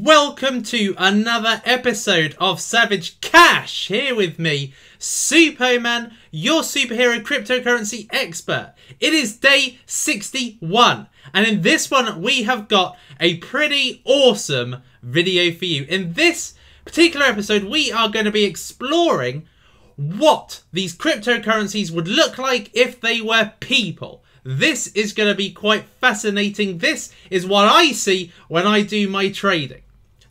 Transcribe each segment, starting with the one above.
Welcome to another episode of Savage Cash. Here with me, Suppoman, your superhero cryptocurrency expert. It is day 61, and in this one we have got a pretty awesome video for you. In this particular episode, we are going to be exploring what these cryptocurrencies would look like if they were people. This is going to be quite fascinating. This is what I see when I do my trading.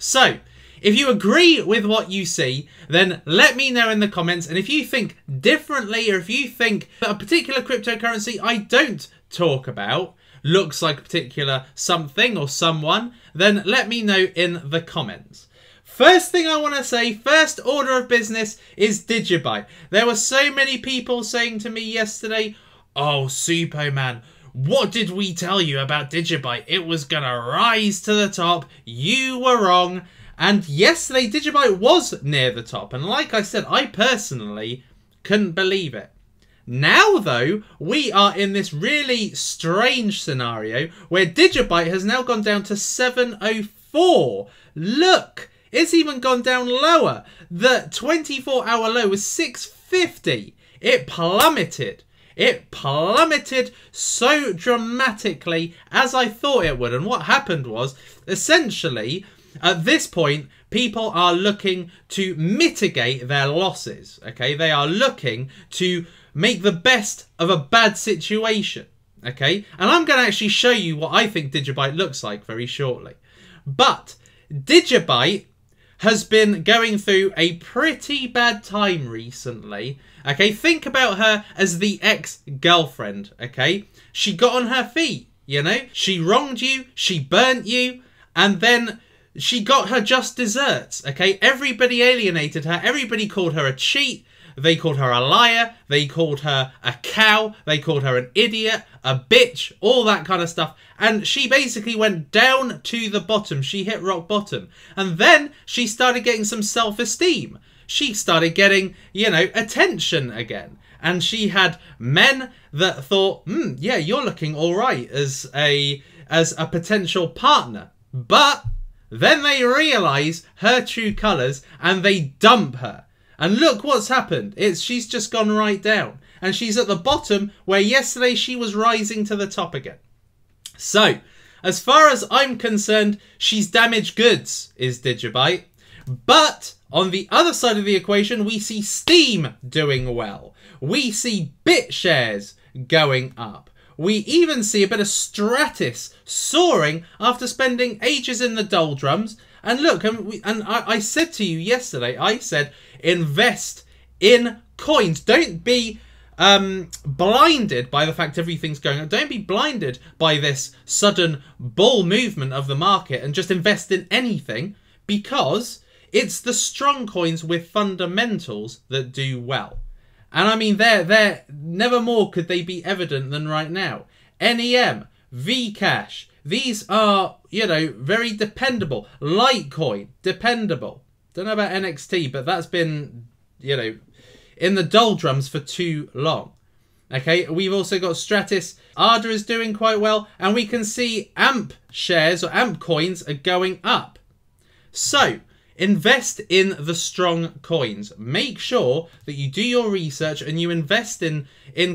So, if you agree with what you see, then let me know in the comments. And if you think differently, or if you think that a particular cryptocurrency I don't talk about looks like a particular something or someone, then let me know in the comments. First thing I want to say, first order of business, is Digibyte. There were so many people saying to me yesterday, "Oh, Suppoman, what did we tell you about Digibyte? It was going to rise to the top. You were wrong." And yesterday, Digibyte was near the top. And like I said, I personally couldn't believe it. Now, though, we are in this really strange scenario where Digibyte has now gone down to 704. Look, it's even gone down lower. The 24-hour low was 650. It plummeted. It plummeted so dramatically as I thought it would. And what happened was, essentially, at this point, people are looking to mitigate their losses. Okay, they are looking to make the best of a bad situation. Okay, and I'm going to actually show you what I think Digibyte looks like very shortly. But Digibyte has been going through a pretty bad time recently. Okay, think about her as the ex-girlfriend, okay? She got on her feet, you know? She wronged you, she burnt you, and then she got her just desserts, okay? Everybody alienated her, everybody called her a cheat, they called her a liar, they called her a cow, they called her an idiot, a bitch, all that kind of stuff. And she basically went down to the bottom. She hit rock bottom. And then she started getting some self-esteem. She started getting, you know, attention again. And she had men that thought, yeah, you're looking all right as a potential partner. But then they realise her true colours and they dump her. And look what's happened. She's just gone right down. And she's at the bottom where yesterday she was rising to the top again. So, as far as I'm concerned, she's damaged goods, is Digibyte. But on the other side of the equation, we see STEEM doing well. We see BitShares going up. We even see a bit of Stratis soaring after spending ages in the doldrums. And look, I said to you yesterday, I said, invest in coins. Don't be blinded by the fact everything's going up. Don't be blinded by this sudden bull movement of the market and just invest in anything, because it's the strong coins with fundamentals that do well. And I mean, they're never more could they be evident than right now. NEM, Vcash, these are, you know, very dependable. Litecoin, dependable. Don't know about NXT, but that's been, you know, in the doldrums for too long. Okay, we've also got Stratis. ADA is doing quite well, and we can see AMP shares or AMP coins are going up. So, invest in the strong coins. Make sure that you do your research and you invest in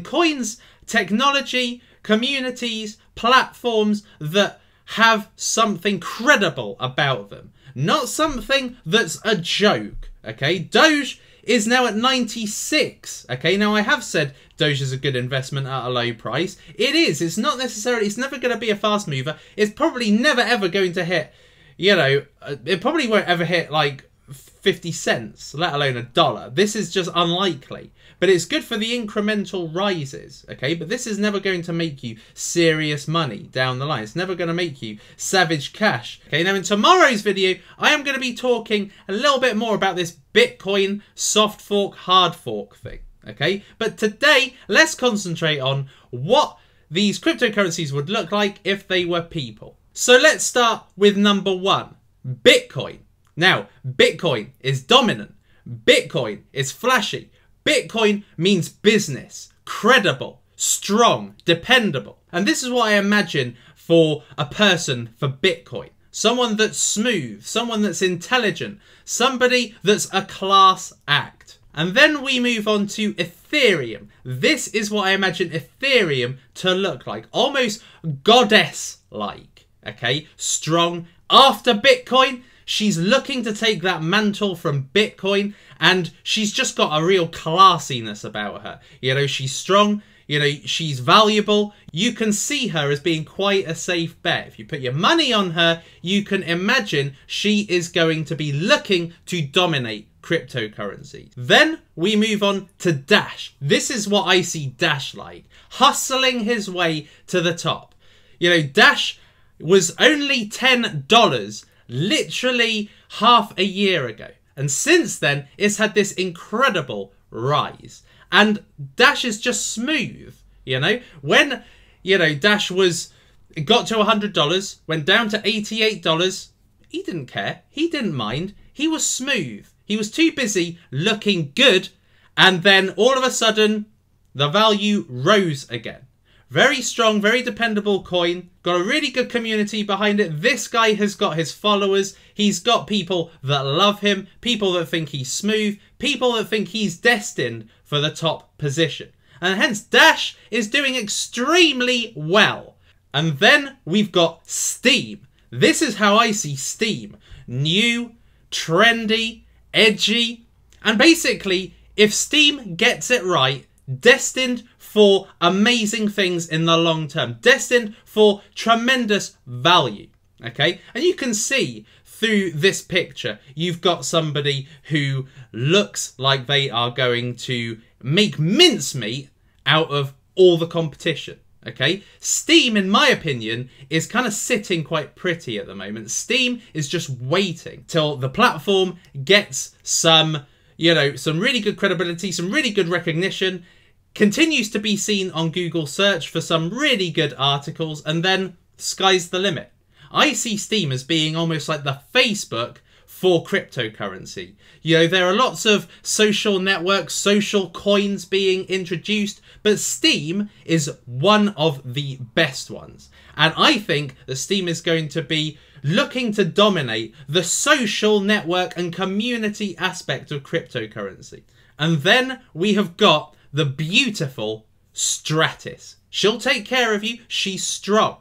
coins, technology, communities, platforms that have something credible about them. Not something that's a joke, okay? Doge is now at 96, okay? Now, I have said Doge is a good investment at a low price. It is. It's not necessarily, it's never going to be a fast mover. It's probably never ever going to hit, you know, it probably won't ever hit like 50 cents, let alone $1. This is just unlikely. But it's good for the incremental rises, okay? But this is never going to make you serious money down the line. It's never going to make you savage cash. Okay, now in tomorrow's video, I am going to be talking a little bit more about this Bitcoin soft fork, hard fork thing, okay? But today, let's concentrate on what these cryptocurrencies would look like if they were people. So let's start with number one, Bitcoin. Now, Bitcoin is dominant. Bitcoin is flashy. Bitcoin means business, credible, strong, dependable. And this is what I imagine for a person for Bitcoin. someone that's smooth, someone that's intelligent, somebody that's a class act. And then we move on to Ethereum. This is what I imagine Ethereum to look like. Almost goddess-like, okay? Strong. After Bitcoin, she's looking to take that mantle from Bitcoin, and she's just got a real classiness about her. You know, she's strong. You know, she's valuable. You can see her as being quite a safe bet. If you put your money on her, you can imagine she is going to be looking to dominate cryptocurrency. Then we move on to Dash. This is what I see Dash like, hustling his way to the top. You know, Dash was only $10 literally half a year ago. And since then, it's had this incredible rise. And Dash is just smooth, you know. When, you know, Dash got to $100, went down to $88, he didn't care. He didn't mind. He was smooth. He was too busy looking good. And then all of a sudden, the value rose again. Very strong, very dependable coin. Got a really good community behind it. This guy has got his followers. He's got people that love him, people that think he's smooth, people that think he's destined for the top position. And hence Dash is doing extremely well. And then we've got STEEM. This is how I see STEEM. New, trendy, edgy. And basically, if STEEM gets it right, destined for amazing things in the long term. Destined for tremendous value. Okay? And you can see through this picture, you've got somebody who looks like they are going to make mincemeat out of all the competition. Okay? STEEM, in my opinion, is kind of sitting quite pretty at the moment. STEEM is just waiting till the platform gets some, you know, some really good credibility, some really good recognition, continues to be seen on Google search for some really good articles, and then sky's the limit. I see STEEM as being almost like the Facebook for cryptocurrency. You know, there are lots of social networks, social coins being introduced, but STEEM is one of the best ones. And I think that STEEM is going to be looking to dominate the social network and community aspect of cryptocurrency. And then we have got the beautiful Stratis. She'll take care of you. She's strong.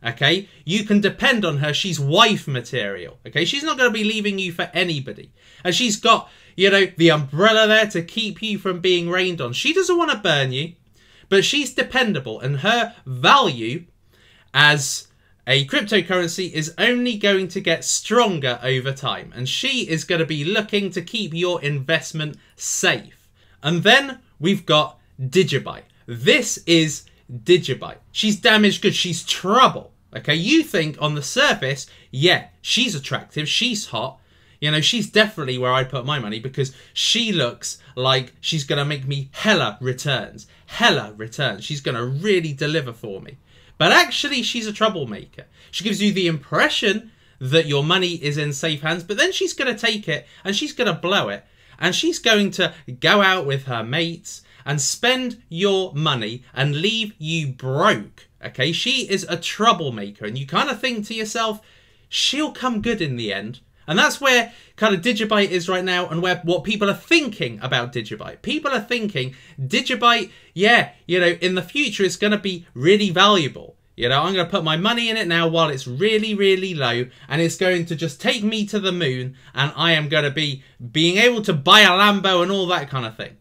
Okay? You can depend on her. She's wife material. Okay? She's not going to be leaving you for anybody. And she's got, you know, the umbrella there to keep you from being rained on. She doesn't want to burn you, but she's dependable. And her value as a cryptocurrency is only going to get stronger over time. And she is going to be looking to keep your investment safe. And then we've got Digibyte. This is Digibyte. She's damaged goods. She's trouble. Okay, you think on the surface, yeah, she's attractive. She's hot. You know, she's definitely where I'd put my money because she looks like she's going to make me hella returns. Hella returns. She's going to really deliver for me. But actually, she's a troublemaker. She gives you the impression that your money is in safe hands, but then she's going to take it and she's going to blow it. And she's going to go out with her mates and spend your money and leave you broke. Okay, she is a troublemaker. And you kind of think to yourself, she'll come good in the end. And that's where kind of Digibyte is right now and where what people are thinking about Digibyte. People are thinking Digibyte, yeah, you know, in the future it's going to be really valuable. You know, I'm going to put my money in it now while it's really, really low, and it's going to just take me to the moon, and I am going to be being able to buy a Lambo and all that kind of thing.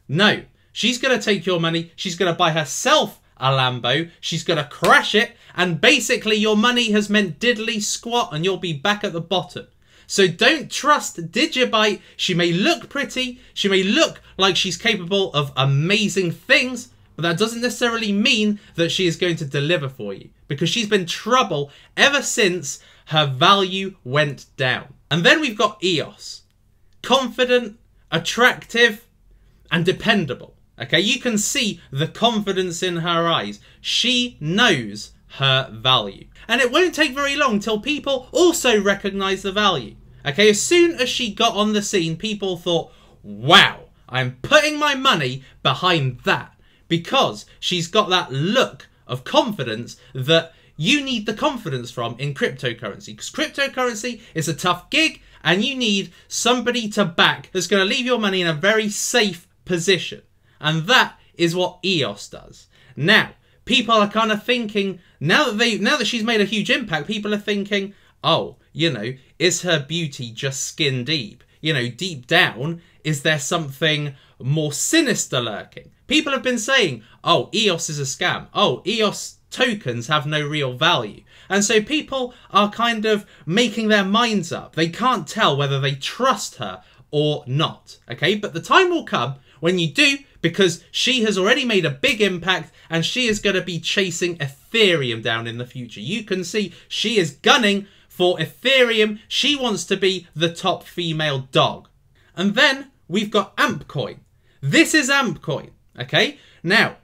No, she's going to take your money, she's going to buy herself a Lambo, she's going to crash it, and basically your money has meant diddly squat and you'll be back at the bottom. So don't trust Digibyte. She may look pretty, she may look like she's capable of amazing things, but that doesn't necessarily mean that she is going to deliver for you, because she's been trouble ever since her value went down. And then we've got EOS. Confident, attractive, and dependable. Okay, you can see the confidence in her eyes. She knows her value. And it won't take very long till people also recognise the value. Okay, as soon as she got on the scene, people thought, wow, I'm putting my money behind that. Because she's got that look of confidence that you need the confidence from in cryptocurrency, because cryptocurrency is a tough gig and you need somebody to back that's going to leave your money in a very safe position. And that is what EOS does. Now, people are kind of thinking, now that she's made a huge impact, people are thinking, oh, you know, is her beauty just skin deep? You know, deep down, is there something more sinister lurking? People have been saying, oh, EOS is a scam. Oh, EOS tokens have no real value. And so people are kind of making their minds up. They can't tell whether they trust her or not. Okay, but the time will come when you do, because she has already made a big impact and she is going to be chasing Ethereum down in the future. You can see she is gunning for Ethereum. She wants to be the top female dog. And then we've got AmpCoin. This is AmpCoin. Okay, now,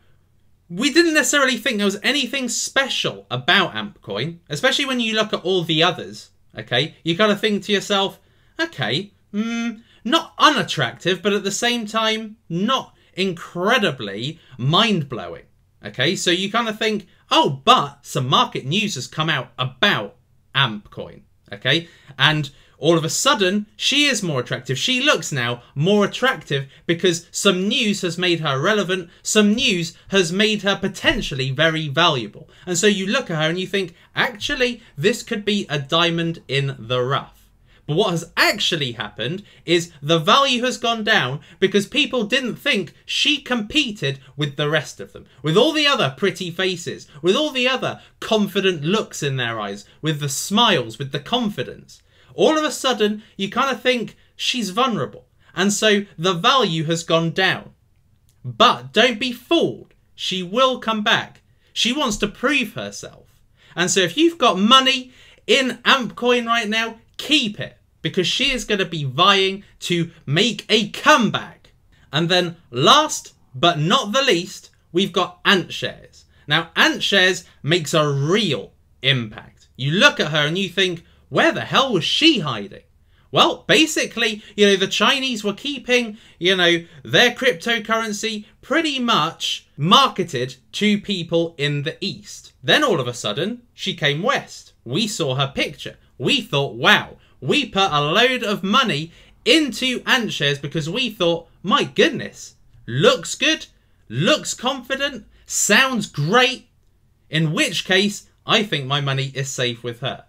we didn't necessarily think there was anything special about AmpCoin, especially when you look at all the others, okay? You kind of think to yourself, okay, not unattractive, but at the same time, not incredibly mind-blowing, okay? So you kind of think, oh, but some market news has come out about AmpCoin, okay? And all of a sudden, she is more attractive. She looks now more attractive because some news has made her relevant. Some news has made her potentially very valuable. And so you look at her and you think, actually, this could be a diamond in the rough. But what has actually happened is the value has gone down because people didn't think she competed with the rest of them. With all the other pretty faces, with all the other confident looks in their eyes, with the smiles, with the confidence. All of a sudden, you kind of think she's vulnerable. And so the value has gone down. But don't be fooled. She will come back. She wants to prove herself. And so if you've got money in AmpCoin right now, keep it. Because she is going to be vying to make a comeback. And then last but not the least, we've got Antshares. Now, Antshares makes a real impact. You look at her and you think, where the hell was she hiding? Well, basically, you know, the Chinese were keeping, you know, their cryptocurrency pretty much marketed to people in the East. Then all of a sudden, she came west. We saw her picture. We thought, wow, we put a load of money into Antshares because we thought, my goodness, looks good, looks confident, sounds great. In which case, I think my money is safe with her.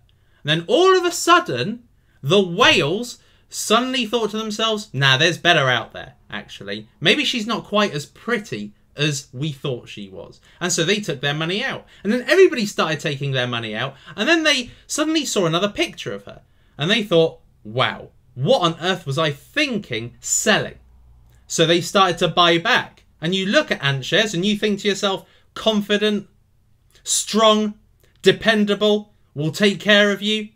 Then all of a sudden, the whales suddenly thought to themselves, nah, there's better out there, actually. Maybe she's not quite as pretty as we thought she was. And so they took their money out. And then everybody started taking their money out. And then they suddenly saw another picture of her. And they thought, wow, what on earth was I thinking selling? So they started to buy back. And you look at Antshares and you think to yourself, confident, strong, dependable, will take care of you,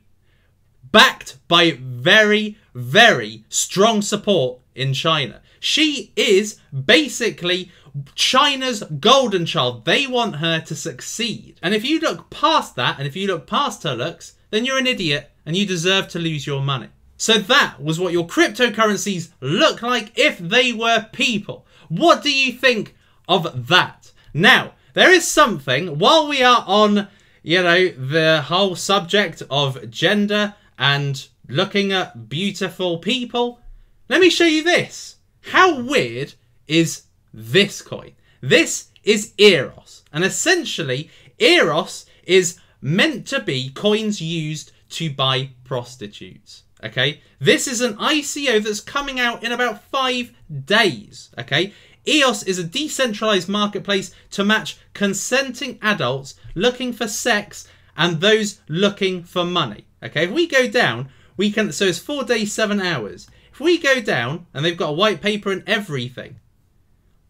backed by very, very strong support in China. She is basically China's golden child. They want her to succeed. And if you look past that, and if you look past her looks, then you're an idiot and you deserve to lose your money. So that was what your cryptocurrencies look like if they were people. What do you think of that? Now, there is something, while we are on, you know, the whole subject of gender and looking at beautiful people, let me show you this. How weird is this coin? This is Eros. And essentially, Eros is meant to be coins used to buy prostitutes. Okay? This is an ICO that's coming out in about 5 days. Okay? EOS is a decentralized marketplace to match consenting adults looking for sex and those looking for money. Okay, if we go down, we can, so it's 4 days, 7 hours. If we go down, and they've got a white paper and everything,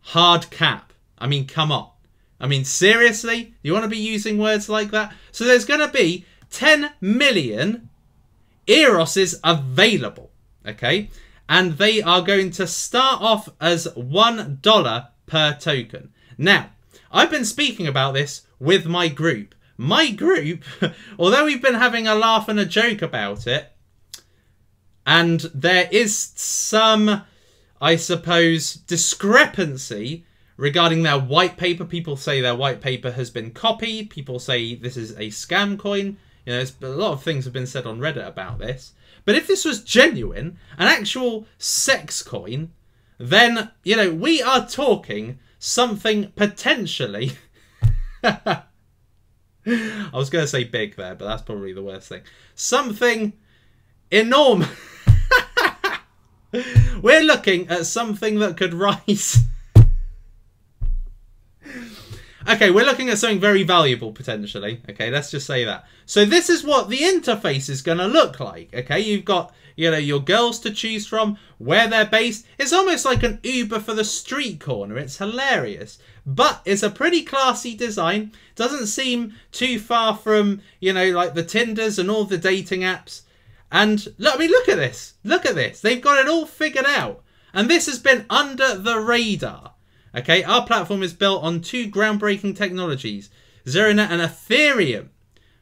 hard cap. I mean, come on. I mean, seriously? You want to be using words like that? So there's going to be 10 million Eroses available. Okay? And they are going to start off as $1 per token. Now, I've been speaking about this with my group. My group, although we've been having a laugh and a joke about it, and there is some, I suppose, discrepancy regarding their white paper. People say their white paper has been copied. People say this is a scam coin. You know, a lot of things have been said on Reddit about this. But if this was genuine, an actual sex coin, then, you know, we are talking something potentially... I was going to say big there, but that's probably the worst thing. Something enormous. We're looking at something that could rise... Okay, we're looking at something very valuable, potentially. Okay, let's just say that. So this is what the interface is going to look like. Okay, you've got, you know, your girls to choose from, where they're based. It's almost like an Uber for the street corner. It's hilarious. But it's a pretty classy design. Doesn't seem too far from, you know, like the Tinders and all the dating apps. And, look, I mean, look at this. Look at this. They've got it all figured out. And this has been under the radar. Okay, our platform is built on 2 groundbreaking technologies, ZeroNet and Ethereum.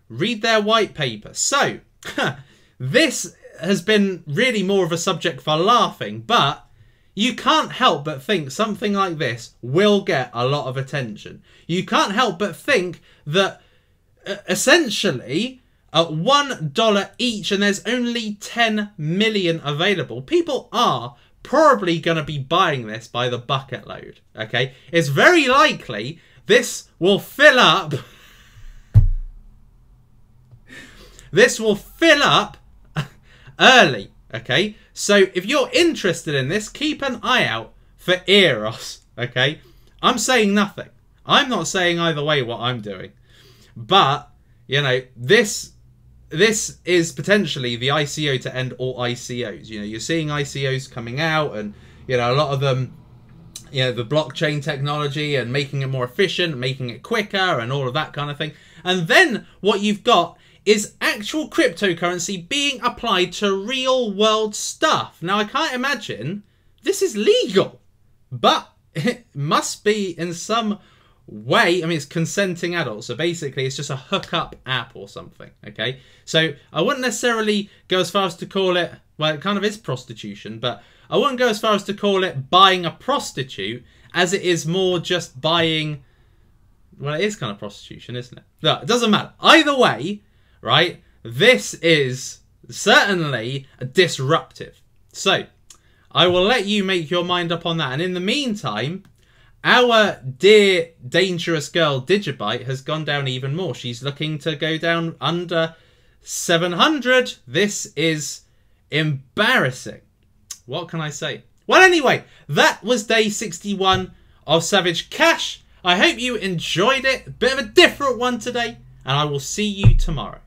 Read their white paper. So, this has been really more of a subject for laughing, but you can't help but think something like this will get a lot of attention. You can't help but think that, essentially, at $1 each, and there's only 10 million available, people are probably going to be buying this by the bucket load. Okay, it's very likely this will fill up. This will fill up early. Okay, so if you're interested in this, keep an eye out for Eros. Okay, I'm saying nothing. I'm not saying either way what I'm doing, but you know, this is potentially the ICO to end all ICOs. You know, you're seeing ICOs coming out, and you know, a lot of them, you know, the blockchain technology and making it more efficient, making it quicker, and all of that kind of thing. And then what you've got is actual cryptocurrency being applied to real world stuff. Now, I can't imagine this is legal, but it must be in some way. I mean, it's consenting adults, so basically it's just a hookup app or something. Okay, so I wouldn't necessarily go as far as to call it, well, it kind of is prostitution, but I wouldn't go as far as to call it buying a prostitute, as it is more just buying, well, it is kind of prostitution, isn't it? No, it doesn't matter either way, right? This is certainly disruptive, so I will let you make your mind up on that. And in the meantime, our dear dangerous girl Digibyte has gone down even more. She's looking to go down under 700. This is embarrassing. What can I say? Well, anyway, that was day 61 of Savage Cash. I hope you enjoyed it. A bit of a different one today, and I will see you tomorrow.